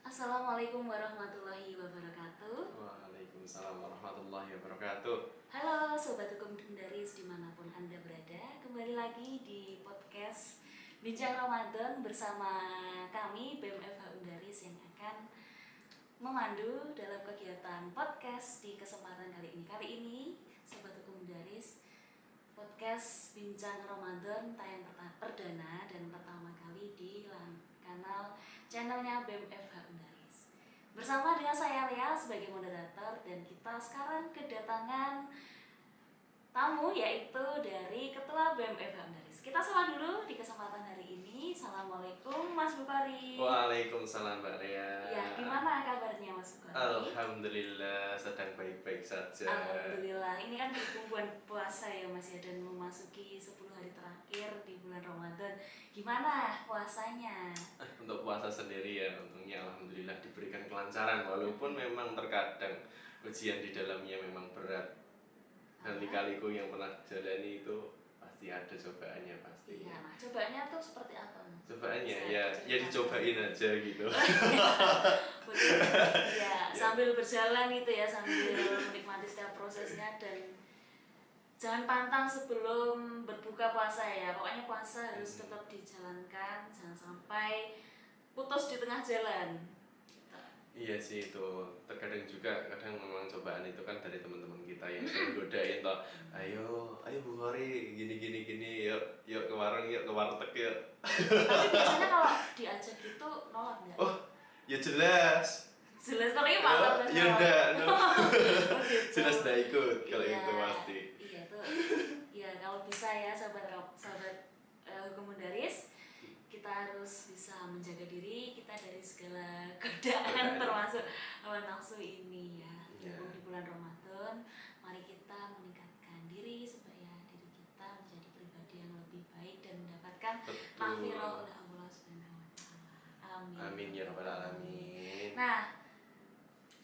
Assalamualaikum warahmatullahi wabarakatuh. Waalaikumsalam warahmatullahi wabarakatuh. Halo Sobat Hukum Undaris dimanapun Anda berada. Kembali lagi di podcast Bincang Ramadan bersama kami BMFH Undaris yang akan memandu dalam kegiatan podcast di kesempatan kali ini. Kali ini Sobat Hukum Undaris, podcast Bincang Ramadan tayang perdana dan pertama kali di kanal channelnya BMFH Undaris. Bersama dengan saya Lea sebagai moderator, dan kita sekarang kedatangan tamu yaitu dari Ketua BMFH Undaris. Kita sapa dulu di kesempatan hari ini. Assalamualaikum Mas Bukhari. Waalaikumsalam Mbak Lea. Ya, gimana kabarnya Mas Bukhari? Alhamdulillah sedang baik-baik saja. Alhamdulillah, ini kan berkumpulan puasa ya Mas ya, dan memasuki 10 hari terakhir di bulan Ramadan. Gimana puasanya? Untuk puasa sendiri ya, untungnya alhamdulillah diberikan kelancaran walaupun memang terkadang ujian di dalamnya memang berat. Dan lika-liku yang pernah jalani itu pasti ada cobaannya pasti. Iya, nah cobaannya tuh seperti apa Mas? Cobaannya Bisa ya diceritakan? dicobain aja gitu. Betul. Ya, sambil berjalan itu ya, sambil menikmati setiap prosesnya, dan jangan pantang sebelum berbuka puasa ya. Pokoknya puasa harus tetap dijalankan, jangan sampai putus di tengah jalan. Gitu. Iya sih, itu terkadang juga kadang memang cobaan itu kan dari teman-teman kita yang selalu godain toh, ayo Bu Hori gini, yuk ke warung, yuk ke warteg yuk. Tapi biasanya kalau diajak gitu nolak nggak? Oh ya jelas. Jelas, kalau ini mantap Ya udah, no. Oh, gitu. Jelas dah ikut kalau Iya, itu pasti. iya tuh. Iya, kalau bisa ya sahabat hukum Undaris, kita harus bisa menjaga diri kita dari segala godaan termasuk hawa nafsu ini ya. Ya. Di bulan Ramadan, mari kita meningkatkan diri supaya diri kita menjadi pribadi yang lebih baik dan mendapatkan Betul. maghfirah oleh Allah Subhanahu wa taala. Amin. Amin ya rabbal alamin. Nah,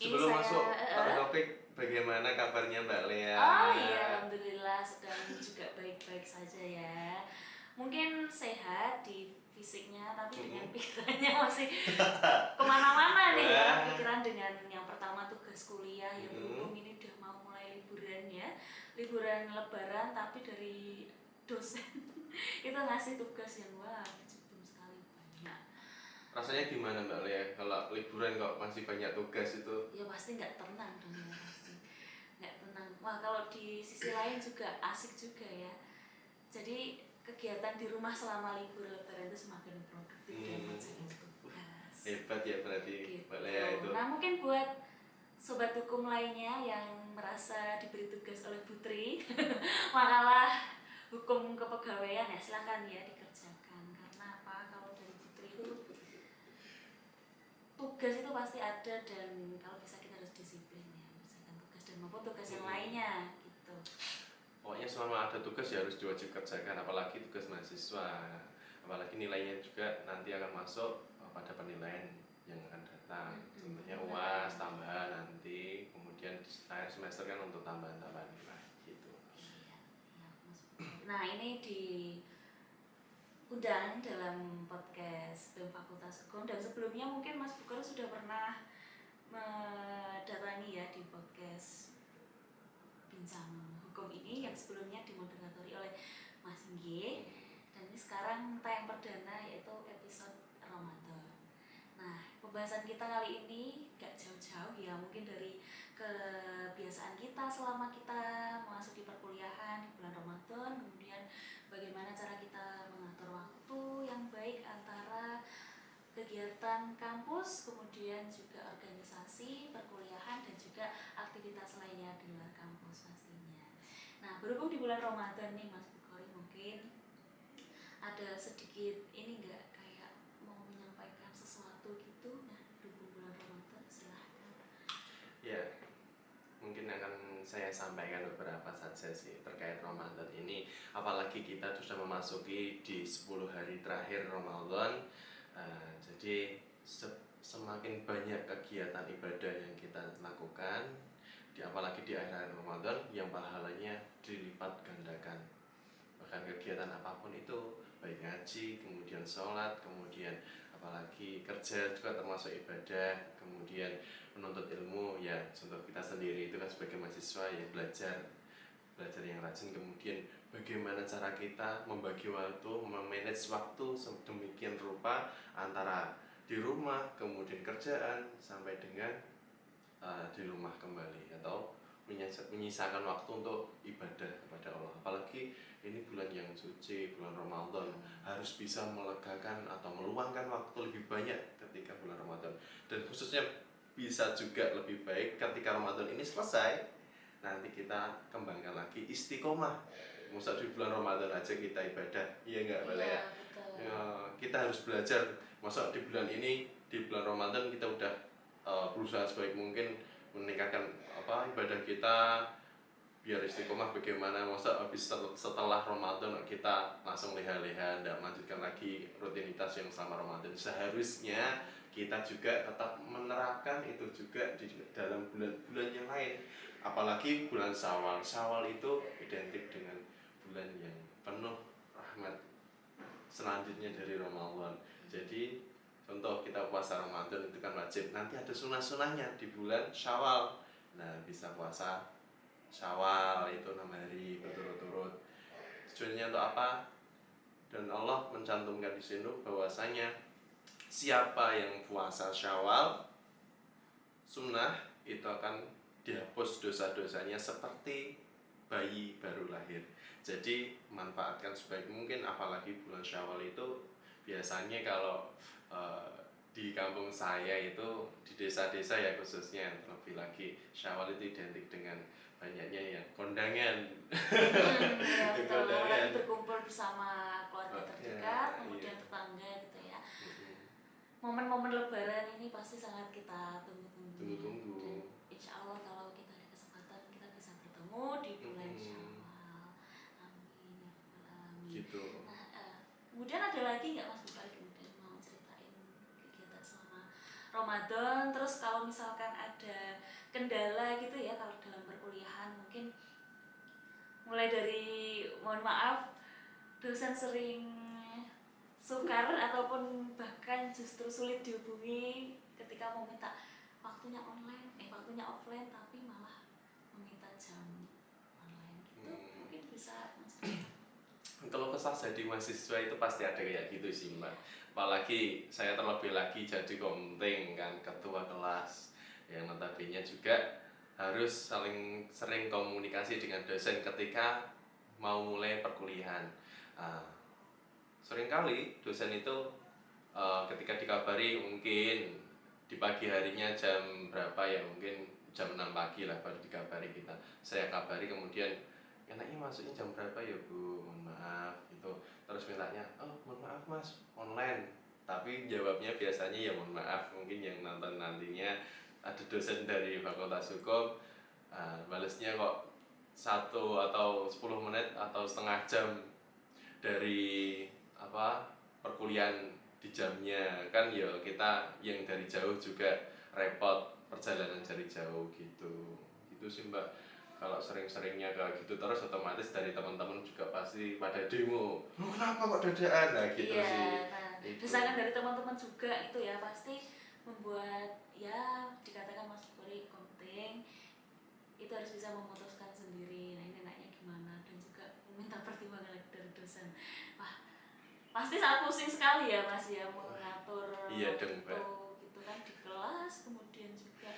Sebelum ini masuk saya topik, bagaimana kabarnya Mbak Lea? oh iya, alhamdulillah sedang juga baik-baik saja ya. Mungkin sehat di fisiknya, tapi dengan pikirannya masih kemana-mana nih ya. Wah. Pikiran dengan yang pertama tugas kuliah yang berhubung ini udah mau mulai liburan ya, liburan lebaran, tapi dari dosen itu ngasih tugas yang wah kejepit sekali, banyak. Rasanya gimana Mbak Lea kalau liburan kok masih banyak tugas itu? Ya pasti nggak tenang dong ya, pasti nggak tenang. Wah, kalau di sisi lain juga asik juga ya. Jadi kegiatan di rumah selama libur lebaran itu semakin produktif dan menjadi tugas. Hebat ya berarti Gitu. Mbak Lea itu. Nah, mungkin buat sobat hukum lainnya yang merasa diberi tugas oleh Putri makalah hukum kepegawaian ya, silakan ya dikerjakan. Karena apa? Kalau dari Putri itu tugas itu pasti ada, dan kalau bisa kita harus disiplin ya mengerjakan tugas dan maupun tugas yang lainnya gitu. Pokoknya selama ada tugas ya harus diwajib kerjakan, apalagi tugas mahasiswa. Apalagi nilainya juga nanti akan masuk pada penilaian yang akan datang. Contohnya UAS tambahan nanti, kemudian di akhir semester kan untuk tambahan-tambahan nilai gitu. Iya, iya, Mas. Nah, ini diundang dalam podcast BEM Fakultas Hukum, dan sebelumnya mungkin Mas Bukhari sudah pernah mendatangi ya di podcast Bincang Hukum ini yang sebelumnya dimoderatori oleh Mas Inggi, dan ini sekarang tayang perdana yaitu episode Ramadan. Nah, pembahasan kita kali ini gak jauh-jauh ya, mungkin dari kebiasaan kita selama kita memasuki perkuliahan di bulan Ramadan, kemudian bagaimana cara kita mengatur waktu yang baik antara kegiatan kampus, kemudian juga organisasi, perkuliahan, dan juga aktivitas lainnya di luar kampus pastinya. Nah, berhubung di bulan Ramadan nih Mas Bukhari, mungkin ada sedikit ini enggak kayak mau menyampaikan sesuatu gitu. Nah, berhubung bulan Ramadan, silahkan. Ya, mungkin akan saya sampaikan beberapa saja sih terkait Ramadan ini. Apalagi kita sudah memasuki di 10 hari terakhir Ramadan. Jadi semakin banyak kegiatan ibadah yang kita lakukan, apalagi di akhir Ramadan, yang pahalanya dilipat gandakan. Bahkan kegiatan apapun itu, baik ngaji, kemudian sholat, kemudian apalagi kerja juga termasuk ibadah, kemudian menuntut ilmu ya contoh kita sendiri itu kan sebagai mahasiswa ya belajar yang rajin, kemudian bagaimana cara kita membagi waktu, memanage waktu sedemikian rupa antara di rumah, kemudian kerjaan, sampai dengan di rumah kembali, atau menyisakan waktu untuk ibadah kepada Allah. Apalagi ini bulan yang suci, bulan Ramadan, harus bisa melegakan atau meluangkan waktu lebih banyak ketika bulan Ramadan, dan khususnya bisa juga lebih baik ketika Ramadan ini selesai, nanti kita kembangkan lagi istiqomah. Masa di bulan Ramadan aja kita ibadah, iya nggak boleh ya? Ya, kita harus belajar. Masa di bulan ini, di bulan Ramadan kita udah berusaha sebaik mungkin meningkatkan ibadah kita biar istiqomah, bagaimana masa habis setelah Ramadan kita langsung leha-leha, tidak melanjutkan lagi rutinitas yang selama Ramadan. Seharusnya kita juga tetap menerapkan itu juga di dalam bulan-bulan yang lain, apalagi bulan Syawal. Syawal itu identik dengan bulan yang penuh rahmat selanjutnya dari Ramadan. Jadi contoh kita puasa Ramadan itu kan wajib, nanti ada sunah-sunahnya di bulan Syawal. Nah, bisa puasa Syawal itu 6 hari berturut-turut. Tujuannya untuk apa? Dan Allah mencantumkan di sini bahwasanya siapa yang puasa Syawal sunnah itu akan dihapus dosa-dosanya seperti bayi baru lahir. Jadi manfaatkan sebaik mungkin, apalagi bulan Syawal itu biasanya kalau di kampung saya itu di desa-desa ya khususnya, terlebih lagi Syawal itu identik dengan banyaknya ya kondangan. Ya, betul. Lagi berkumpul bersama keluarga terdekat, kemudian tetangga gitu ya. Momen-momen Lebaran ini pasti sangat kita tunggu-tunggu. Dan insya Allah kalau kita ada kesempatan kita bisa bertemu di bulan Syawal. Amin ya rabbal alamin. Gitu. Nah, kemudian ada lagi nggak Mas Bukhari kemudian mau ceritain kegiatan selama Ramadan? Terus kalau misalkan ada kendala gitu ya kalau dalam perkuliahan, mungkin mulai dari mohon maaf dosen sering sukar ataupun bahkan justru sulit dihubungi ketika mau minta waktunya offline tapi malah meminta jam online gitu. Mungkin bisa Mas. Kalau kesah jadi mahasiswa itu pasti ada kayak gitu sih Mbak. Apalagi saya terlebih lagi jadi komting kan, ketua kelas yang notabene juga harus saling sering komunikasi dengan dosen ketika mau mulai perkuliahan. Seringkali dosen itu ketika dikabari mungkin di pagi harinya jam berapa ya, mungkin jam 6 pagi lah baru dikabari kita. Saya kabari kemudian enaknya masuknya jam berapa ya Bu, mohon maaf gitu. Terus mintanya, oh mohon maaf Mas, online. Tapi jawabnya biasanya ya mohon maaf, mungkin yang nonton nantinya ada dosen dari Fakultas Hukum, balesnya kok 1 atau 10 menit atau setengah jam dari perkuliahan di jamnya kan ya, kita yang dari jauh juga repot perjalanan dari jauh gitu sih Mbak. Kalau sering-seringnya kayak gitu terus otomatis dari teman-teman juga pasti pada demo, lu kenapa kok dadaan, nah gitu iya, sih. nah, Itu. desakan dari teman-teman juga itu ya pasti membuat ya dikatakan Mas Bukhari komting itu harus bisa memutuskan sendiri. Nah ini enaknya gimana, dan juga meminta pertimbangan lagi dari dosen. Wah, pasti sangat pusing sekali ya Mas ya mengatur Iya dong, waktu gitu kan di kelas, kemudian juga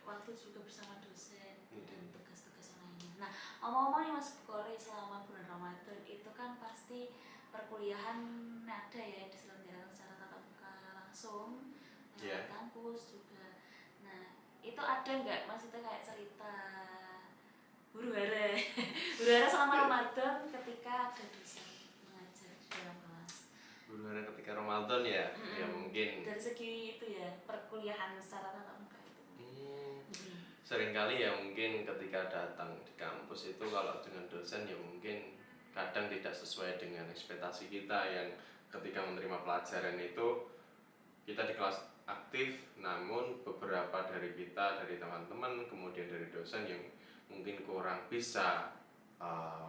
waktu juga bersama dosen dan tugas-tugas yang lainnya. Nah, omong-omong nih Mas Bukhari, selama bulan Ramadan itu kan pasti perkuliahan ada ya yang diselenggarakan secara tatap muka langsung lewat kampus juga. Nah, itu ada nggak maksudnya kayak cerita huru-hara huru-hara selama Ramadan ketika ada dosen mengajar di dalam kelas? Huru-hara ketika Ramadan ya, ya mungkin dari segi itu ya perkuliahan secara tatap muka itu. Seringkali ya mungkin ketika datang di kampus itu kalau dengan dosen ya mungkin kadang tidak sesuai dengan ekspektasi kita, yang ketika menerima pelajaran itu kita di kelas aktif, namun beberapa dari kita, dari teman-teman, kemudian dari dosen yang mungkin kurang bisa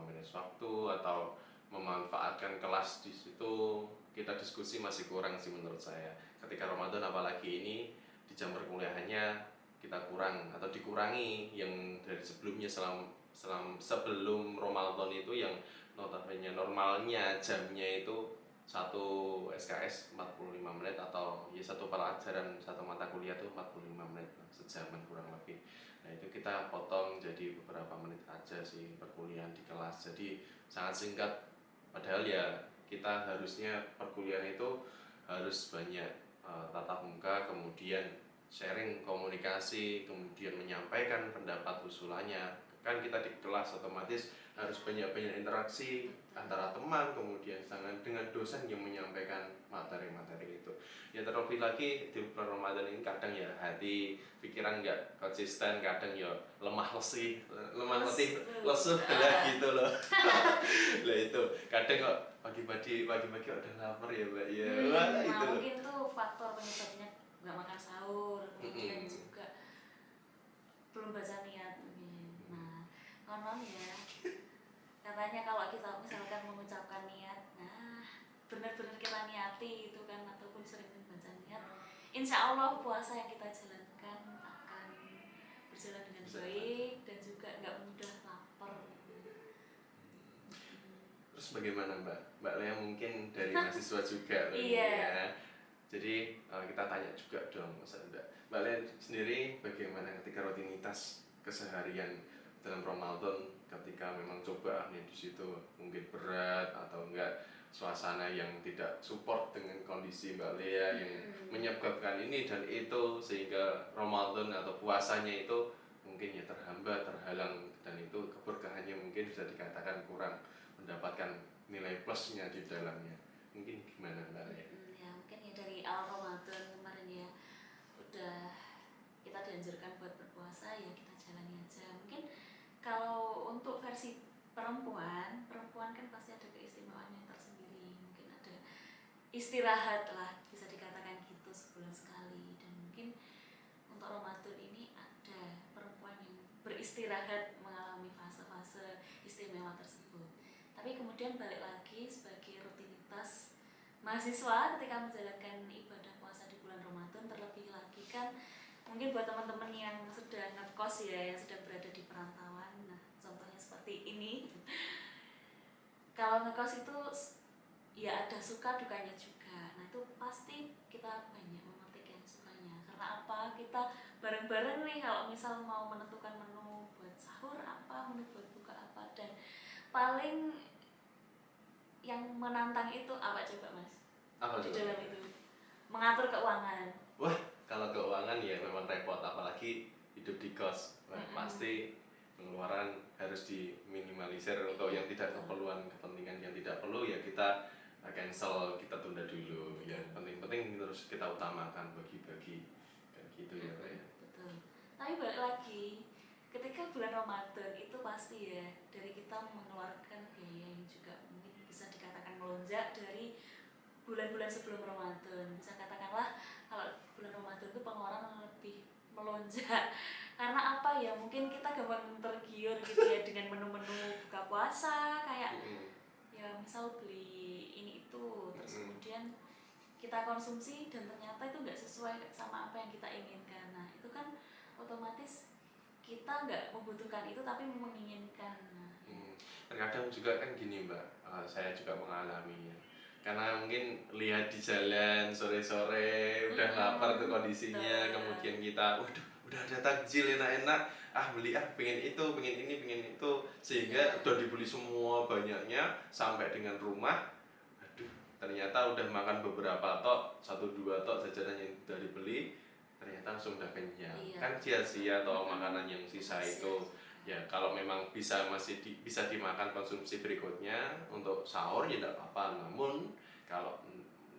manage waktu atau memanfaatkan kelas di situ kita diskusi masih kurang sih menurut saya. Ketika Ramadan apalagi ini di jam perkuliahannya kita kurang atau dikurangi yang dari sebelumnya sebelum Ramadan itu yang notabene normalnya jamnya itu satu SKS 45 menit atau ya satu pelajaran satu mata kuliah itu 45 menit sejaman kurang lebih. Nah itu kita potong jadi beberapa menit aja sih perkuliahan di kelas, jadi sangat singkat. Padahal ya kita harusnya perkuliahan itu harus banyak tatap muka, kemudian sharing komunikasi, kemudian menyampaikan pendapat usulannya. Kan kita di kelas otomatis harus banyak-banyak interaksi antara teman, kemudian dengan dosen yang menyampaikan materi-materi itu. Ya terlebih lagi di bulan Ramadan ini kadang ya hati pikiran nggak konsisten, kadang ya lemah letih lesu lah gitu loh. Lah itu kadang kok pagi-pagi udah lapar ya mbak ya. Nah, Itu loh. mungkin tuh faktor penyebabnya nggak makan sahur, kemudian juga belum baca niat mungkin. Nah, konon ya katanya kalau kita misalkan mengucapkan niat, nah benar-benar kita niati itu kan, ataupun sering membaca niat, insya Allah puasa yang kita jalankan akan berjalan dengan baik dan juga nggak mudah lapar. Terus bagaimana Mbak Lea mungkin dari mahasiswa juga Iya. ya. Jadi kita tanya juga dong Mbak Lea sendiri bagaimana ketika rutinitas keseharian dalam Ramadan, ketika memang cobaannya di situ mungkin berat atau enggak, suasana yang tidak support dengan kondisi Mbak Lea yang menyebabkan ini dan itu, sehingga Ramadan atau puasanya itu mungkin ya terhalang, dan itu keberkahannya mungkin bisa dikatakan kurang mendapatkan nilai plusnya di dalamnya. Mungkin gimana Mbak Lea? Ya mungkin ya dari awal Ramadan kemarin ya udah kita dianjurkan buat berpuasa, ya kita jalani aja. Mungkin kalau untuk versi perempuan kan pasti ada keistimewaannya tersendiri. Mungkin ada istirahat lah, bisa dikatakan gitu, sebulan sekali. Dan mungkin untuk Ramadan ini ada perempuan yang beristirahat mengalami fase-fase istimewa tersebut. Tapi kemudian balik lagi sebagai rutinitas mahasiswa ketika menjalankan ibadah puasa di bulan Ramadan, terlebih lagi kan mungkin buat teman-teman yang sedang ngekos ya, yang sedang berada di perantauan, nah contohnya seperti ini. Kalau ngekos itu ya ada suka dukanya juga. Nah itu pasti kita banyak memetik yang sukanya. Karena apa? Kita bareng-bareng nih kalau misal mau menentukan menu buat sahur apa, menu buat buka apa, dan paling yang menantang itu apa coba Mas? Apa di coba? dalam itu mengatur keuangan. Wah, kalau keuangan ya memang repot, apalagi hidup di kos. Nah, pasti pengeluaran harus diminimalisir. Untuk yang tidak kepentingan yang tidak perlu ya kita cancel, kita tunda dulu. Ya penting-penting terus kita utamakan, bagi-bagi kayak gitu ya Pak ya. Betul. Tapi balik lagi, ketika bulan Ramadan itu pasti ya dari kita mengeluarkan biaya yang juga mungkin bisa dikatakan melonjak dari bulan-bulan sebelum Ramadan. Bisa katakanlah kalau bulan Ramadan itu pengeluaran lebih melonjak. Karena apa ya, mungkin kita gampang tergiur gitu ya dengan menu-menu buka puasa, kayak ya misal beli ini itu, terus kemudian kita konsumsi dan ternyata itu nggak sesuai sama apa yang kita inginkan. Nah itu kan otomatis kita nggak membutuhkan itu tapi menginginkan. Terkadang juga kan gini Mbak, saya juga mengalaminya. Karena mungkin lihat di jalan sore-sore udah lapar tuh kondisinya, kemudian kita udah ada takjil enak-enak, beli pengen itu, pengen ini, pengen itu, sehingga udah dibeli semua banyaknya sampai dengan rumah, ternyata udah makan beberapa tok, 1-2 tok jajanan yang udah dibeli, ternyata langsung udah kenyang. Kan sia-sia toh makanan yang sisa itu. Ya kalau memang masih bisa dimakan konsumsi berikutnya untuk sahur ya tidak apa-apa, namun kalau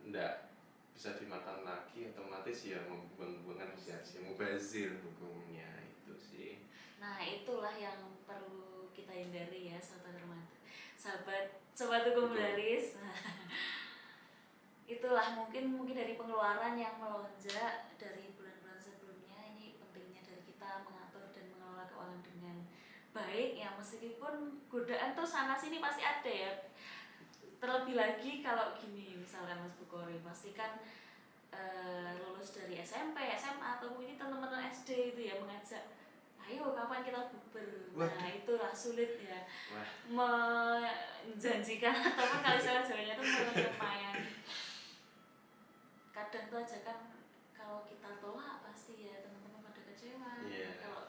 tidak bisa dimakan lagi otomatis ya membuang-buangkan sia-sia, mubazir hukumnya itu sih. Nah itulah yang perlu kita hindari ya sobat hukum Daris. Itulah mungkin dari pengeluaran yang melonjak dari bulan-bulan sebelumnya. Ini pentingnya dari kita mengatur dan mengelola keuangan dengan baik ya, meskipun godaan tuh sana sini pasti ada ya. terlebih lagi kalau gini misalkan Mas Bukori pasti kan lulus dari SMP, SMA atau mungkin teman-teman SD itu ya mengajak ayo kapan kita bukber. Nah itulah sulit ya menjanjikan ataupun kalau istilah Jawanya itu menyemaikan. Kadang tuh aja kan kalau kita tolak pasti ya teman-teman pada kecewa. Kalau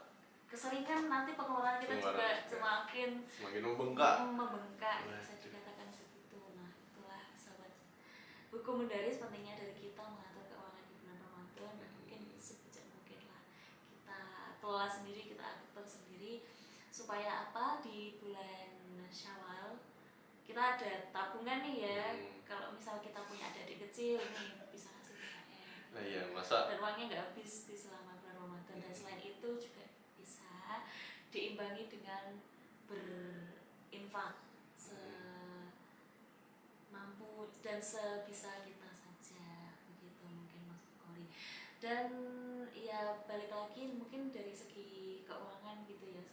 keseringan nanti pengeluaran kita juga semakin membengkak bisa dikatakan begitu. Nah itulah sahabat hukum mendaris pentingnya dari kita mengatur keuangan di bulan Ramadan dan mungkin sebijak mungkin lah kita kelola sendiri, kita atur sendiri supaya apa di bulan Syawal kita ada tabungan nih ya. Kalau misal kita punya adik kecil nih bisa kasih THR dan uangnya nggak habis di selama bulan Ramadan. Dan selain itu juga bisa diimbangi dengan berinfak semampu dan sebisa kita saja begitu mungkin Mas Bukori. Dan ya balik lagi mungkin dari segi keuangan gitu ya,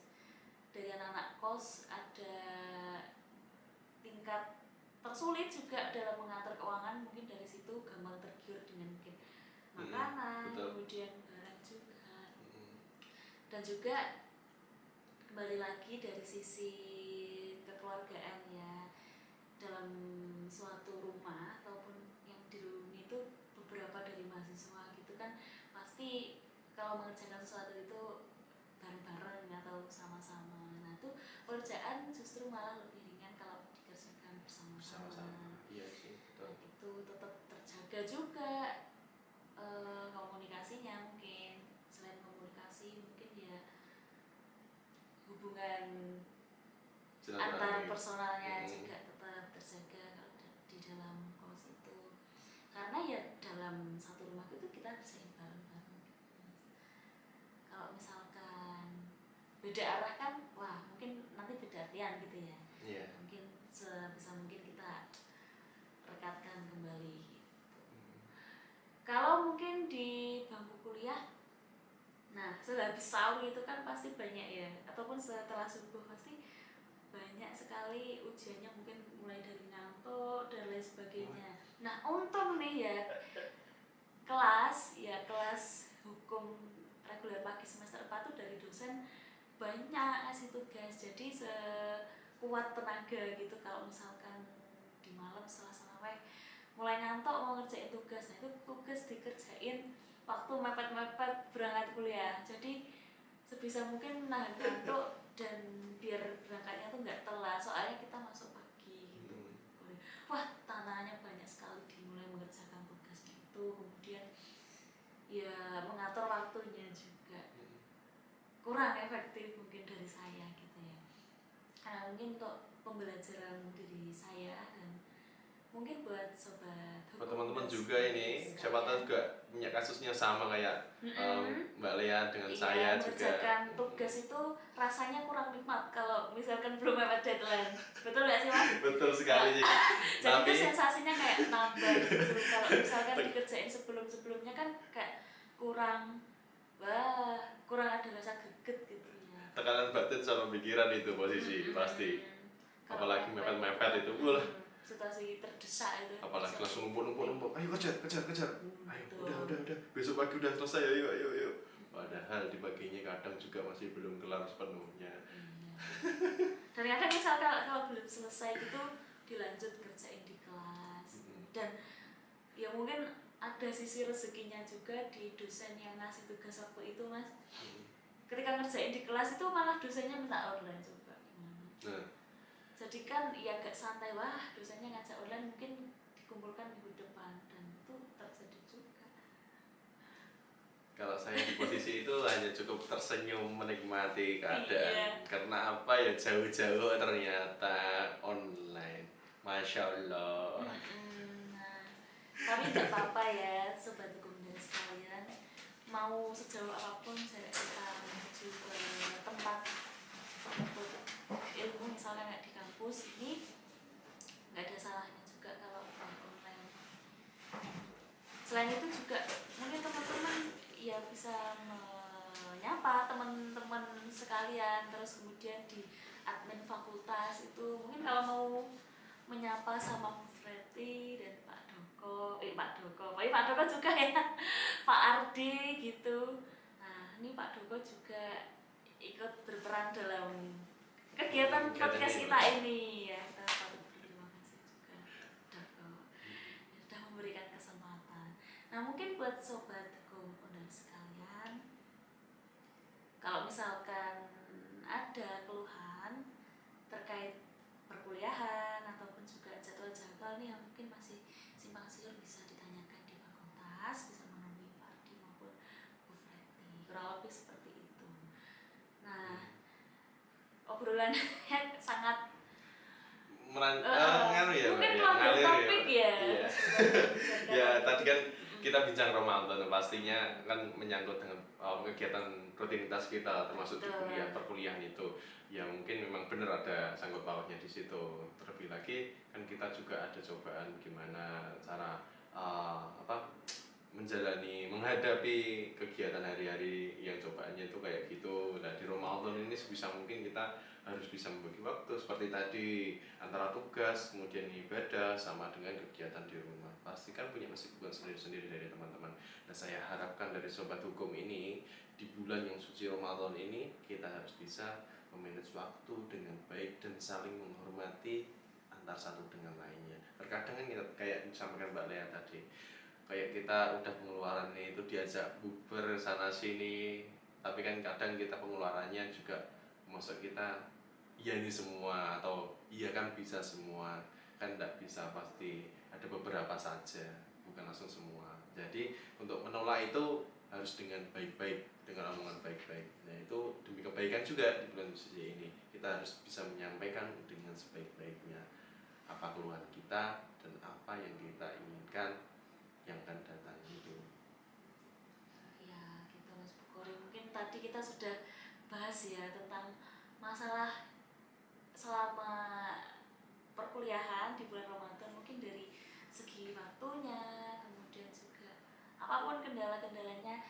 dari anak-anak kos ada tingkat tersulit juga dalam mengatur keuangan, mungkin dari situ gampang tergiur dengan mungkin makanan, kemudian barang juga. Dan juga kembali lagi dari sisi kekeluargaan ya, dalam suatu rumah ataupun yang dihuni itu beberapa dari mahasiswa gitu kan pasti kalau mengerjakan sesuatu itu bareng-bareng atau sama-sama. Nah itu pekerjaan justru malah lebih ringan kalau dikerjakan bersama-sama. Iya sih, betul. Itu tetap terjaga juga komunikasinya, mungkin selain komunikasi mungkin ya hubungan antar personalnya juga tetap terjaga kalau di dalam kos itu, karena ya dalam satu rumah itu kita bersaing bareng-bareng. Kalau misalkan beda arah kan wah mungkin nanti beda artian gitu ya. Mungkin sebisa mungkin kita rekatkan kembali gitu. Kalau mungkin di bangku kuliah, nah sehabis sahur itu kan pasti banyak ya, ataupun setelah subuh pasti banyak sekali ujiannya, mungkin mulai dari ngantuk dan lain sebagainya. Nah untung nih ya kelas hukum reguler pagi semester 4 tuh dari dosen banyak ngasih tugas, jadi sekuat tenaga gitu. Kalau misalkan di malam setelah saraweh mulai ngantuk mau ngerjain tugas, nah itu tugas dikerjain waktu mepet-mepet berangkat kuliah, jadi sebisa mungkin nahan ngantuk dan biar berangkatnya tuh nggak telat, soalnya kita masuk pagi gitu. Wah tantangannya banyak sekali dimulai mengerjakan tugasnya itu, kemudian ya mengatur waktunya juga kurang efektif mungkin dari saya gitu ya. Karena mungkin untuk pembelajaran diri saya dan mungkin buat sobat buat teman-teman juga ini siapa tahu juga punya kasusnya sama kayak Mbak Lea dengan saya juga. Mengerjakan tugas itu rasanya kurang nikmat kalau misalkan belum mepet deadline. Betul nggak sih Mas? Betul sekali sih. Jadi itu sensasinya kayak nambah gitu. Kalau misalkan dikerjain sebelum-sebelumnya kan kayak kurang ada rasa greget gitu ya. Tekanan batin sama pikiran itu posisi pasti. Apalagi mepet-mepet itu situasi terdesak itu. Apalagi langsung numpuk, ayo kejar. Ayo udah besok pagi udah selesai, ayo. Padahal di paginya kadang juga masih belum kelar sepenuhnya. Dan kadang misalkan kalau belum selesai itu dilanjut kerjain di kelas. Dan ya mungkin ada sisi rezekinya juga di dosen yang ngasih tugas waktu itu Mas. Ketika ngerjain di kelas itu malah dosennya minta online, coba gimana? Jadi kan ya agak santai, wah dosennya ngajak online mungkin dikumpulkan minggu depan, dan itu terjadi juga. Kalau saya di posisi itu hanya cukup tersenyum menikmati keadaan. Karena apa ya, jauh-jauh ternyata online. Masya Allah. Nah, tapi nggak apa-apa ya sobat hukum dan sekalian, mau sejauh apapun jarak kita menuju ke tempat untuk ilmu, misalnya nggak di kampus ini, nggak ada salahnya juga kalau online. Selain itu juga mungkin teman-teman ya bisa menyapa teman-teman sekalian, terus kemudian di admin fakultas itu mungkin kalau mau menyapa sama Bu Freti dan Pak Doko, Pak Doko juga ya, Pak Ardi gitu. Nah, ini Pak Doko juga ikut berperan dalam kegiatan podcast ini, kita ini ya. Kita patut berterima kasih juga Doko sudah memberikan kesempatan. Nah, mungkin buat sobat undang sekalian, kalau misalkan ada keluhan terkait perkuliahan ataupun juga jadwal-jadwal nih yang mungkin masih simpang siur, bisa ditanyakan di fakultas, bisa menemui Pak Ardi maupun Bu Freti, kurang lebih seperti itu. Nah, obrolannya sangat ya, mungkin ya, keluar ngalir topik ya. Iya. Ya, tadi kan kita bincang Ramadan, pastinya kan menyangkut dengan kegiatan rutinitas kita, termasuk di perkuliahan itu. Ya mungkin memang benar ada sangkut pautnya di situ. Terlebih lagi kan kita juga ada cobaan gimana cara menghadapi kegiatan hari-hari yang cobaannya itu kayak gitu. Nah, di Ramadan ini sebisa mungkin kita harus bisa membagi waktu seperti tadi, antara tugas, kemudian ibadah, sama dengan kegiatan di rumah. Pasti kan punya kesibukan sendiri-sendiri dari teman-teman. Dan saya harapkan dari sobat hukum ini, di bulan yang suci Ramadan ini, kita harus bisa memanage waktu dengan baik dan saling menghormati antar satu dengan lainnya. Terkadang kan kayak disampaikan Mbak Lea tadi, kayak kita udah pengeluarannya itu diajak buber sana sini, tapi kan kadang kita pengeluarannya juga maksud kita iya ini semua atau iya kan bisa semua, kan tidak bisa, pasti ada beberapa saja, bukan langsung semua. Jadi untuk menolak itu harus dengan baik-baik, dengan omongan baik-baik. Nah, itu demi kebaikan juga di bulan suci ini kita harus bisa menyampaikan dengan sebaik-baiknya apa keluhan kita dan apa yang kita inginkan yang akan datang itu. Ya, gitu Mas Bukori. Mungkin tadi kita sudah bahas ya tentang masalah selama perkuliahan di bulan Ramadan, mungkin dari segi waktunya, kemudian juga apapun kendala-kendalanya,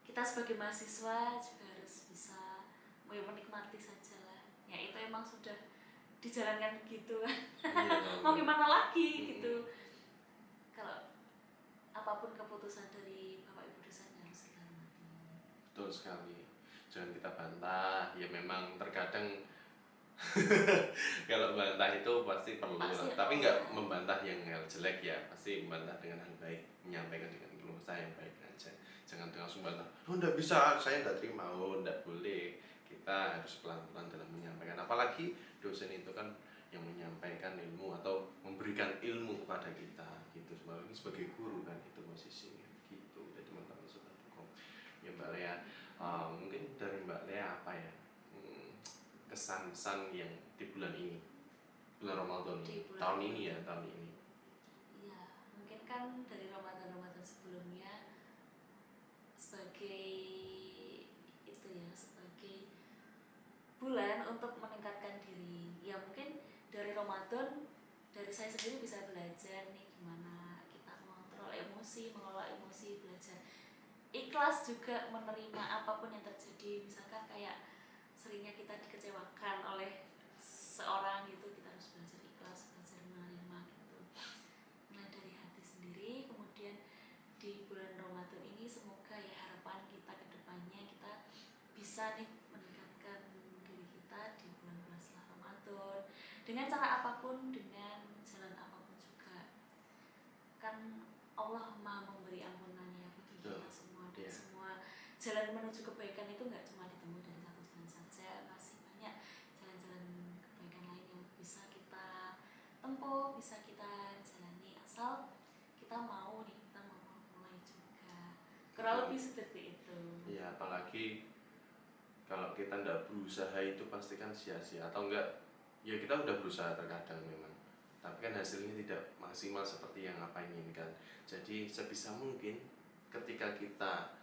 kita sebagai mahasiswa juga harus bisa menikmati saja lah. Ya itu emang sudah dijalankan gitu kan. Mau gimana lagi gitu. Kalau apapun keputusan dari Bapak Ibu dosen harus kita hormati. Betul sekali. Jangan kita bantah. Ya memang terkadang kalau bantah itu pasti perlu, tapi nggak membantah yang hal jelek ya, pasti membantah dengan hal baik, menyampaikan dengan keluh kesah yang baik aja. Jangan langsung bantah, oh nggak bisa, saya nggak terima, oh nggak boleh. Kita harus pelan-pelan dalam menyampaikan, apalagi dosen itu kan yang menyampaikan ilmu atau memberikan ilmu kepada kita gitu, sebagai guru kan itu posisinya gitu. Jadi teman-teman sudah dukung ya Mbak Lea. Mungkin dari Mbak Lea apa ya kesan-kesan yang di bulan ini, bulan Ramadan tahun ini ya, tahun ini. Iya, mungkin kan dari Ramadan sebelumnya sebagai itu ya, sebagai bulan untuk meningkatkan diri. Ya mungkin dari Ramadan, dari saya sendiri bisa belajar nih gimana kita mengontrol emosi, mengelola emosi, belajar ikhlas juga menerima apapun yang terjadi. Misalkan kayak seringnya kita dikecewakan oleh seorang gitu, kita harus belajar ikhlas, belajar menerima gitu, mulai dari hati sendiri. Kemudian di bulan Ramadan ini semoga ya harapan kita ke depannya kita bisa nih meningkatkan diri kita di bulan-bulan setelah Ramadan dengan cara apapun, dengan jalan apapun juga. Kan Allah Maha memberi ampunannya bagi kita semua, dan semua jalan menuju kebaikan itu nggak cuma ditemui dari satu jalan saja, masih banyak jalan-jalan kebaikan lain yang bisa kita tempuh, bisa kita jalani, asal kita mau nih, kita mau mulai juga. Kurang lebih seperti itu. Iya, apalagi kalau kita nggak berusaha itu pasti kan sia-sia, atau enggak ya kita udah berusaha terkadang memang, tapi kan hasilnya tidak maksimal seperti yang apa inginkan. Jadi sebisa mungkin ketika kita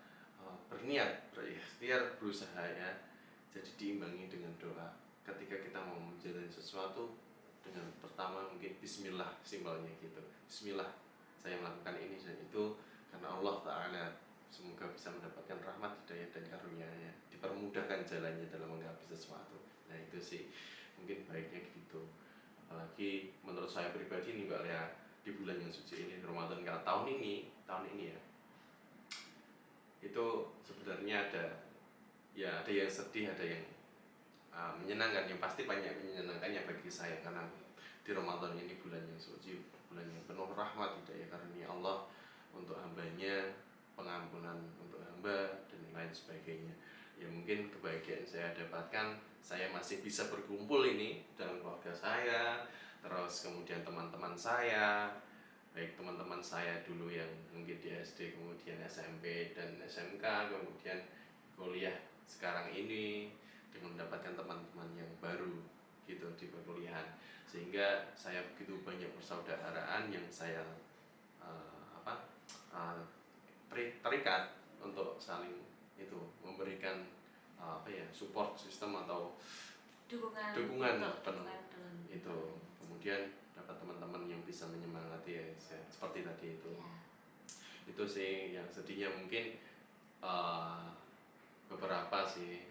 berniat, berikhtiar, berusaha ya, jadi diimbangi dengan doa. Ketika kita mau menjalani sesuatu, dengan pertama mungkin bismillah, simpelnya gitu. Bismillah, saya melakukan ini dan itu karena Allah Ta'ala, semoga bisa mendapatkan rahmat, hidayah dan karunia-Nya, dipermudahkan jalannya dalam menggapai sesuatu. Nah itu sih mungkin baiknya gitu. apalagi menurut saya pribadi nih Mbak Lea, di bulan yang suci ini Ramadan tahun ini ya, itu sebenarnya ada yang sedih, ada yang menyenangkan. Yang pasti banyak menyenangkannya bagi saya, karena di Ramadan ini bulan yang suci, bulan yang penuh rahmat, hidayah karunia Allah untuk hambanya, pengampunan untuk hamba dan lain sebagainya. Ya mungkin kebahagiaan saya dapatkan, saya masih bisa berkumpul ini dalam keluarga saya, terus kemudian teman-teman saya, baik teman-teman saya dulu yang mungkin di SD, kemudian SMP dan SMK, kemudian kuliah sekarang ini, dengan mendapatkan teman-teman yang baru gitu di perkuliahan, sehingga saya begitu banyak persaudaraan yang saya terikat untuk saling itu memberikan support system atau dukungan penuh itu. Kemudian dapat teman-teman yang bisa menyemangati ya, seperti tadi itu. Itu sih yang sedihnya, mungkin beberapa sih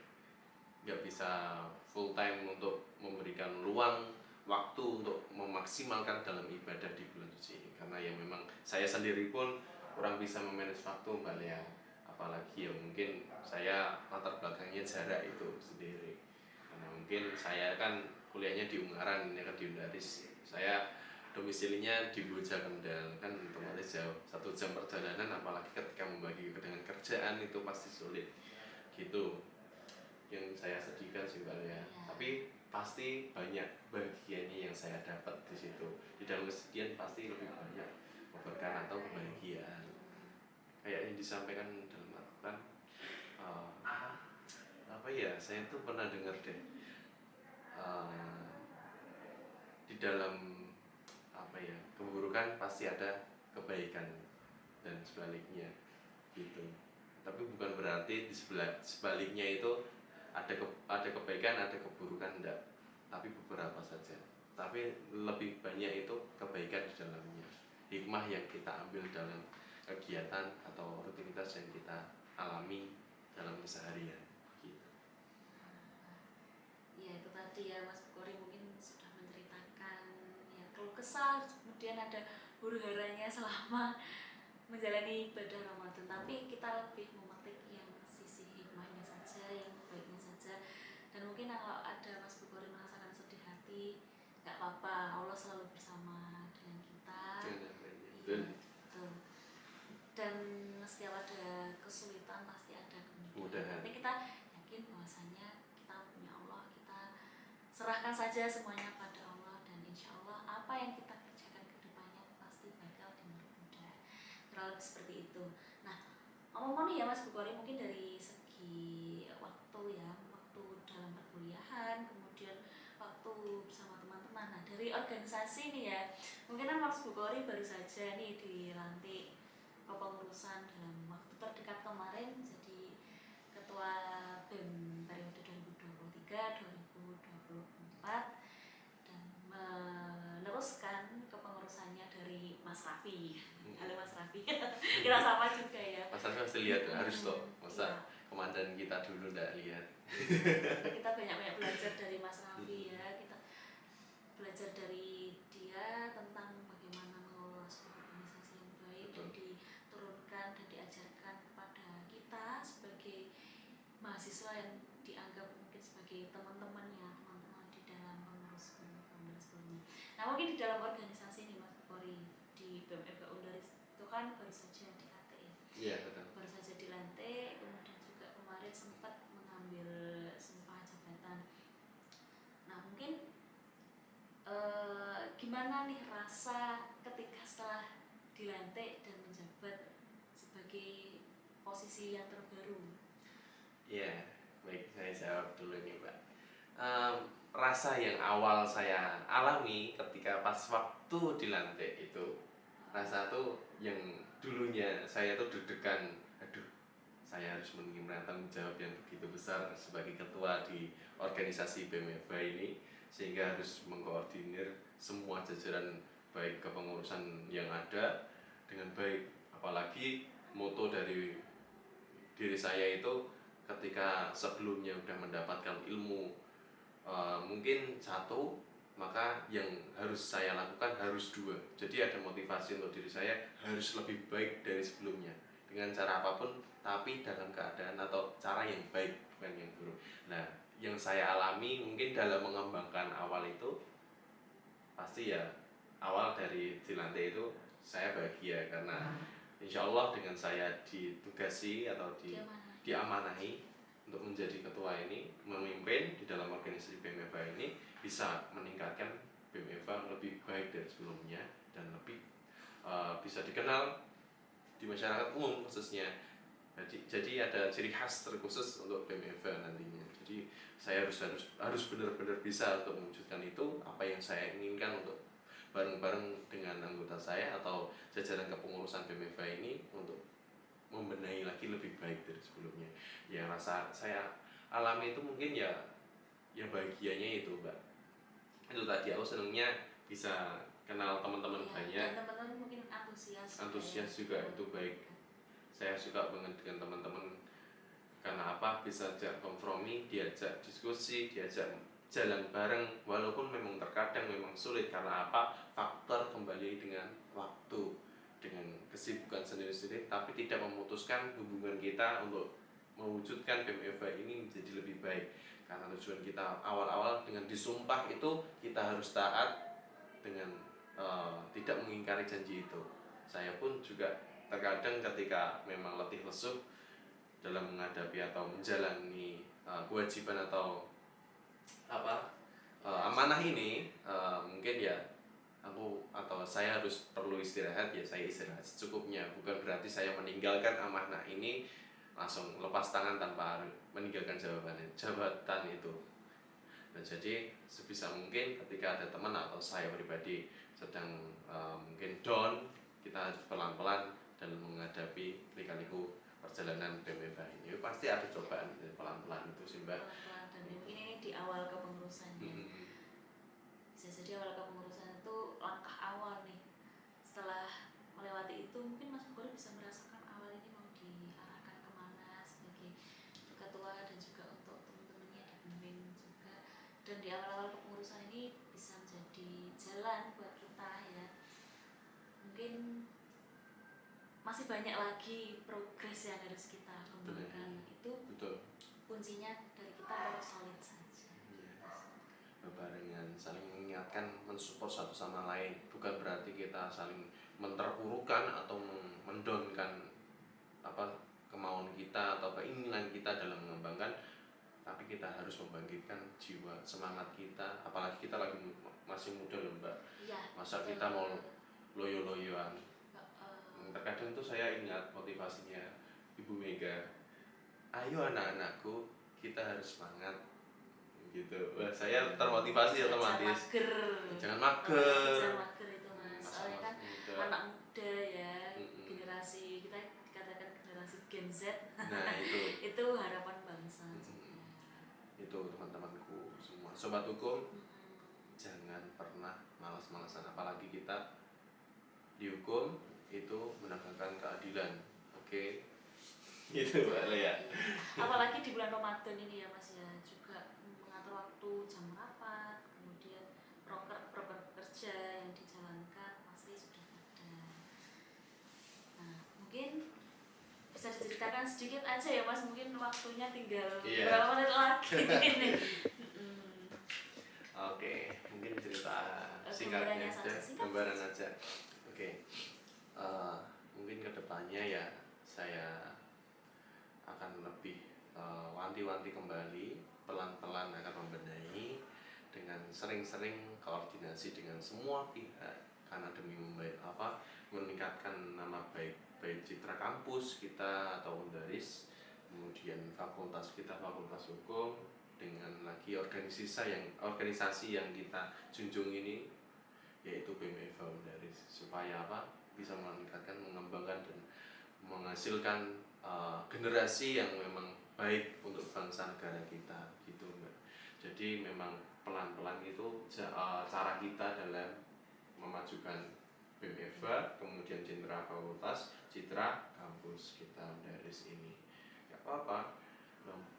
nggak bisa full time untuk memberikan luang waktu untuk memaksimalkan dalam ibadah di bulan suci ini, karena ya memang saya sendiri pun kurang bisa memanage waktu Mbak Lea, apalagi ya mungkin saya latar belakangnya jarak itu sendiri, karena mungkin saya kan kuliahnya di Ungaran, ini kan di Undaris, saya domisilinya di Boja Kendal, kan otomatis jauh 1 jam perjalanan, apalagi ketika membagi dengan kerjaan itu pasti sulit gitu. Yang saya sedihkan sih Mbak Lea, tapi pasti banyak bagiannya yang saya dapat di situ. Di dalam kesedihan pasti lebih banyak keberkahan atau kebahagiaan, kayak yang disampaikan dalam Al-Quran. Saya tuh pernah dengar deh, di dalam keburukan pasti ada kebaikan dan sebaliknya gitu. Tapi bukan berarti di sebaliknya itu ada kebaikan, ada keburukan, enggak, tapi beberapa saja. Tapi lebih banyak itu kebaikan di dalamnya, hikmah yang kita ambil dalam kegiatan atau rutinitas yang kita alami dalam keseharian gitu. Ya itu tadi ya Mas Bukhari mungkin sudah menceritakan ya keluh kesah, kemudian ada huru haranya selama menjalani ibadah Ramadan, tapi kita lebih memetik yang sisi hikmahnya saja, yang baiknya saja. Dan mungkin kalau ada Mas Bukhari merasakan sedih hati, nggak apa-apa, Allah selalu bersama dengan kita. Betul. Dan setiap ada kesulitan pasti ada kemudahan. Tapi kita yakin bahwasanya kita punya Allah, kita serahkan saja semuanya pada Allah, dan insya Allah apa yang kita kerjakan ke depannya pasti bakal dipermudah. Kurang seperti itu. Nah, ngomong-ngomong ya Mas Bukhari, mungkin dari segi waktu ya, waktu dalam perkuliahan, kemudian waktu bersama teman-teman. Nah, dari organisasi nih ya, mungkin kan Mas Bukhari baru saja nih dilantik kepengurusan dalam waktu terdekat kemarin jadi ketua BEM periode 2023-2024 dan meneruskan kepengurusannya dari Mas Raffi. Halo Mas Raffi. Kita sama juga ya. Mas Raffi pasti lihat harus toh, masa komandan kita dulu nggak lihat. Kita banyak belajar dari Mas Raffi ya, kita belajar dari dia tentang bagaimana mengelola sebuah organisasi yang baik. Betul. Dan diturunkan dan diajarkan kepada kita sebagai mahasiswa yang dianggap mungkin sebagai teman-temannya, teman-teman di dalam pengurus sebelumnya. Nah mungkin di dalam organisasi nih Mas Bukhari, di BMFK Undaris itu kan baru saja dilantik ya. Iya betul. Baru saja dilantik, kemudian juga kemarin sempat mengambil sumpah jabatan. Nah mungkin gimana nih rasa ketika setelah dilantik dan menjabat sebagai posisi yang terbaru? Iya, baik, saya jawab dulu nih Mbak. Rasa yang awal saya alami ketika pas waktu dilantik itu, rasa tuh yang dulunya saya tuh deg-degan, aduh saya harus menerima tanggung jawab yang begitu besar sebagai ketua di organisasi BMFA ini, sehingga harus mengkoordinir semua jajaran baik kepengurusan yang ada dengan baik. Apalagi moto dari diri saya itu ketika sebelumnya sudah mendapatkan ilmu mungkin 1 maka yang harus saya lakukan harus dua. Jadi ada motivasi untuk diri saya harus lebih baik dari sebelumnya dengan cara apapun, tapi dalam keadaan atau cara yang baik, bukan yang buruk. Nah, yang saya alami mungkin dalam mengembangkan awal itu pasti ya, awal dari di lantai itu saya bahagia karena insya Allah dengan saya ditugasi atau diamanahi untuk menjadi ketua ini, memimpin di dalam organisasi BMFA ini, bisa meningkatkan BMFA lebih baik dari sebelumnya dan lebih bisa dikenal di masyarakat umum khususnya. Jadi ada ciri khas terkhusus untuk BMFA nantinya. Jadi saya harus benar-benar bisa untuk mewujudkan itu, apa yang saya inginkan, untuk bareng-bareng dengan anggota saya atau jajaran kepengurusan BMFA ini untuk membenahi lagi lebih baik dari sebelumnya. Yang rasa saya alami itu mungkin ya bahagianya itu, Mbak. Itu tadi aku senangnya bisa kenal teman-teman banyak. Dan teman-teman mungkin antusias juga itu baik. Saya suka banget dengan teman-teman karena apa, bisa diajak kompromi, diajak diskusi, diajak jalan bareng, walaupun memang terkadang memang sulit karena apa, faktor kembali dengan waktu, dengan kesibukan sendiri-sendiri, tapi tidak memutuskan hubungan kita untuk mewujudkan BMFA ini menjadi lebih baik. Karena tujuan kita awal-awal dengan disumpah itu kita harus taat dengan tidak mengingkari janji itu. Saya pun juga terkadang ketika memang letih lesu dalam menghadapi atau menjalani kewajiban atau amanah ini, mungkin ya aku atau saya harus perlu istirahat, ya saya istirahat secukupnya. Bukan berarti saya meninggalkan amanah ini langsung lepas tangan tanpa meninggalkan jabatan itu. Dan jadi sebisa mungkin ketika ada teman atau saya pribadi sedang mungkin down, kita harus pelan-pelan dalam menghadapi lika-liku perjalanan BMFA ini. Pasti ada cobaan pelan-pelan itu sih, Mbak. Dan mungkin ini di awal kepengurusannya. Bisa jadi awal kepengurusan itu langkah awal nih. Setelah melewati itu mungkin Mas Bukhari bisa merasakan awal ini mau diarahkan kemana sebagai ketua, dan juga untuk teman-temannya dibimbing juga. Dan di awal-awal kepengurusan ini bisa menjadi jalan buat kita ya. Mungkin masih banyak lagi progres yang harus kita kembangkan. Itu betul. Kuncinya dari kita harus solid saja. Berbarengan, saling mengingatkan, mensupport satu sama lain. Bukan berarti kita saling menterpurukan atau mendonkan kemauan kita atau keinginan kita dalam mengembangkan, tapi kita harus membangkitkan jiwa semangat kita. Apalagi kita lagi masih muda loh, Mbak. Masa kita mau loyo-loyoan. Terkadang tuh saya ingat motivasinya Ibu Mega, ayo anak-anakku, kita harus semangat gitu. Wah, saya termotivasi otomatis. Jangan mager itu, Mas. Soalnya kan anak muda ya, generasi kita dikatakan generasi Gen Z. Nah, itu harapan bangsa. Itu teman-temanku semua, sobat hukum, jangan pernah malas-malasan. Apalagi kita dihukum itu menegakkan keadilan. Oke. Gitu, Mbak Lea. Apalagi di bulan Ramadan ini ya, Mas ya, juga mengatur waktu, jam rapat, kemudian program kerja yang dijalankan pasti sudah ada. Nah, mungkin bisa diceritakan sedikit aja ya, Mas, mungkin waktunya tinggal berapa menit lagi ini. Oke, mungkin cerita singkatnya aja, gambaran aja. Oke. Mungkin kedepannya ya saya akan lebih wanti-wanti kembali, pelan-pelan akan membenahi dengan sering-sering koordinasi dengan semua pihak, karena demi meningkatkan nama baik citra kampus kita atau Undaris, kemudian fakultas kita, fakultas hukum, dengan lagi organisasi yang kita junjung ini, yaitu BMFA Undaris, supaya bisa meningkatkan, mengembangkan dan menghasilkan generasi yang memang baik untuk bangsa negara kita gitu, Mbak. Jadi memang pelan-pelan itu cara kita dalam memajukan BMFA, kemudian citra fakultas, citra kampus kita Undaris ini. Gak apa-apa,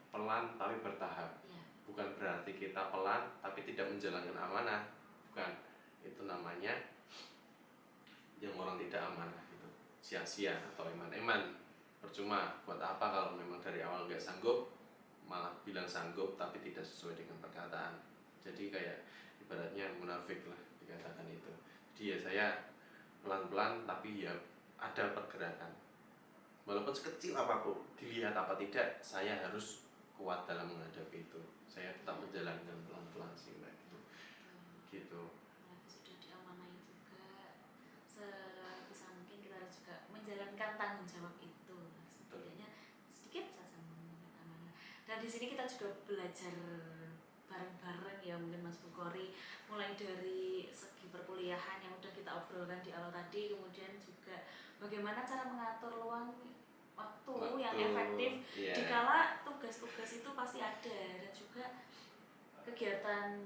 pelan tapi bertahap. Bukan berarti kita pelan tapi tidak menjalankan amanah. bukan. Itu namanya yang orang tidak amanah itu sia-sia atau eman-eman, percuma. Buat apa kalau memang dari awal nggak sanggup, malah bilang sanggup tapi tidak sesuai dengan perkataan. Jadi kayak ibaratnya munafik lah dikatakan itu. Jadi ya saya pelan-pelan tapi ya ada pergerakan, walaupun sekecil apapun, dilihat apa tidak, saya harus kuat dalam menghadapi itu. Saya tetap menjalankan pelan-pelan sih mbak, gitu. Apalagi sudah diamanai juga, sebisa mungkin kita harus juga menjalankan tanggung jawab itu, setidaknya sedikit saja menjalankan amanah. Dan di sini kita juga belajar bareng-bareng ya mungkin Mas Bukhari, mulai dari segi perkuliahan yang udah kita obrolkan di awal tadi, kemudian juga bagaimana cara mengatur luang waktu yang efektif dikala tugas-tugas itu pasti ada, dan juga kegiatan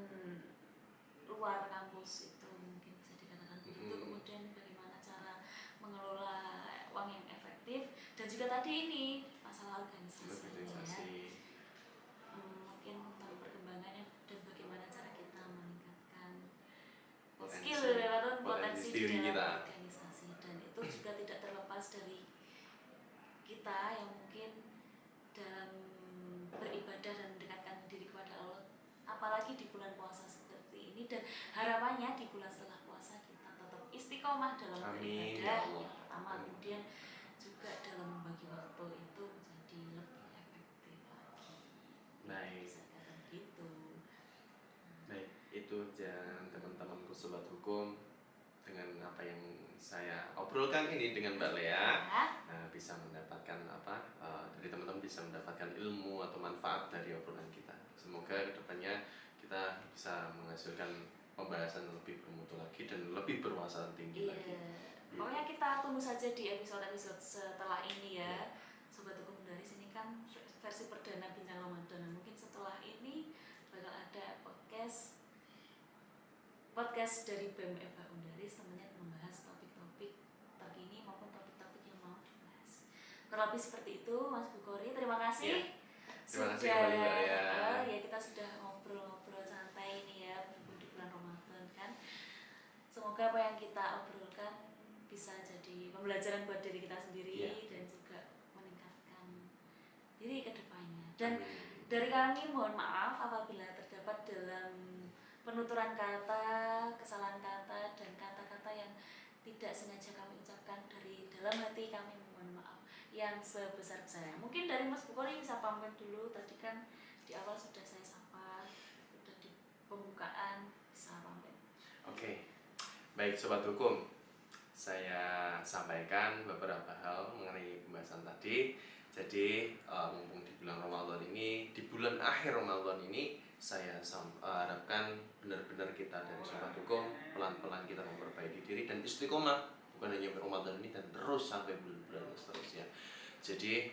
luar kampus itu mungkin bisa dikatakan begitu. Kemudian bagaimana cara mengelola uang yang efektif, dan juga tadi ini masalah organisasi. Ya. Mungkin tentang perkembangannya dan bagaimana cara kita meningkatkan skill atau potensi di dalam organisasi, dan itu juga tidak terlepas dari kita yang mungkin dalam beribadah dan mendekatkan diri kepada Allah, apalagi di bulan puasa seperti ini, dan harapannya di bulan setelah puasa kita tetap istiqomah dalam beribadah yang pertama, kemudian juga dalam membagi waktu itu menjadi lebih efektif lagi. Baik. Gitu. Baik, itu jangan teman-temanku sobat hukum, dengan apa yang saya obrolkan ini dengan Mbak Lea, bisa mendapatkan dari teman-teman bisa mendapatkan ilmu atau manfaat dari obrolan kita. Semoga kedepannya kita bisa menghasilkan pembahasan lebih bermutu lagi dan lebih berwawasan tinggi lagi. Pokoknya kita tunggu saja di episode-episode setelah ini ya. Sobat hukum dari sini kan versi perdana Bincang Ramadan. Mungkin setelah ini bakal ada podcast dari BEM FH Undaris, temannya membahas topik-topik terkini maupun topik-topik yang mau dibahas. Terlebih seperti itu Mas Bukhari, terima kasih. Terima kasih kembali Mbak Lea. Ya kita sudah ngobrol-ngobrol santai ini ya di bulan Ramadan kan. Semoga apa yang kita obrolkan bisa jadi pembelajaran buat diri kita sendiri dan juga meningkatkan diri ke depannya. Dan dari kami mohon maaf apabila terdapat dalam penuturan kata, kesalahan kata, dan kata-kata yang tidak sengaja kami ucapkan dari dalam hati, kami mohon maaf yang sebesar-besarnya. Mungkin dari Mas Bukhari bisa pamit dulu, tadi kan di awal sudah saya sapa, sudah di pembukaan, bisa pamit. Oke. Baik sobat hukum, saya sampaikan beberapa hal mengenai pembahasan tadi. Jadi mumpung di bulan Ramadan ini, di bulan akhir Ramadan ini, saya harapkan benar-benar kita dari sobat hukum pelan-pelan kita memperbaiki diri dan istiqomah, bukan hanya Ramadan ini dan terus sampai bulan-bulan seterusnya. Jadi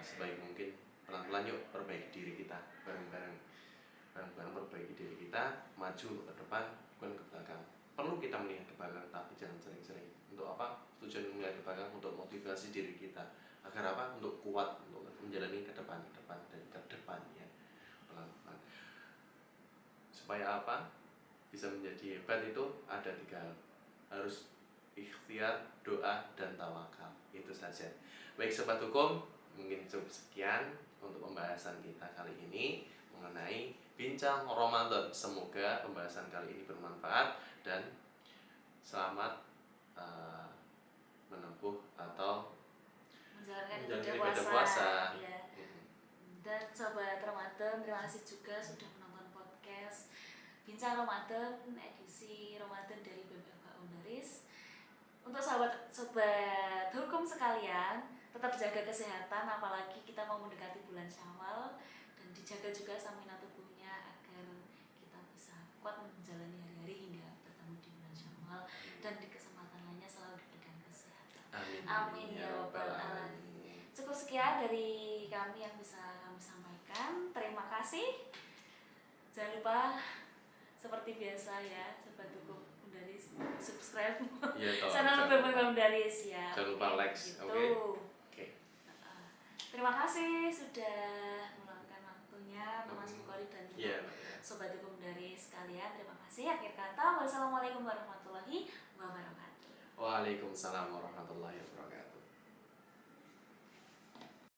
sebaik mungkin pelan-pelan yuk perbaiki diri kita bareng-bareng perbaiki diri kita, maju ke depan bukan ke belakang. Perlu kita melihat ke belakang tapi jangan sering-sering. Untuk apa? Tujuan melihat ke belakang untuk motivasi diri kita agar apa? Untuk kuat untuk menjalani ke depan dan ke depannya pelan-pelan. Supaya apa? Bisa menjadi hebat itu ada 3 hal. Harus ikhtiar, doa, dan tawakal. Itu saja. Baik sobat hukum, mungkin cukup sekian untuk pembahasan kita kali ini mengenai Bincang Ramadan. Semoga pembahasan kali ini bermanfaat dan selamat menempuh atau menjalankan ibadah puasa. Ya. Dan sobat Ramadan, terima kasih juga sudah menonton podcast Bincang Ramadan edisi Ramadan dari BEM FH Undaris. Untuk sobat hukum sekalian, tetap jaga kesehatan, apalagi kita mau mendekati bulan Syawal, dan dijaga juga stamina tubuhnya agar kita bisa kuat menjalani hari-hari hingga bertemu di bulan Syawal, dan di kesempatan lainnya selalu diberikan kesehatan. Amin ya rabbal alamin. Cukup sekian dari kami yang bisa kami sampaikan. Terima kasih. Jangan lupa seperti biasa ya sobat hukum Undaris, subscribe channel BEM Undaris ya. Jangan lupa like. Gitu. Terima kasih sudah meluangkan waktunya. waktunya Mas Bukhari dan Iya, Sobat Hukum dari sekalian. Terima kasih. Akhir kata, wassalamualaikum warahmatullahi wabarakatuh. Waalaikumsalam warahmatullahi wabarakatuh.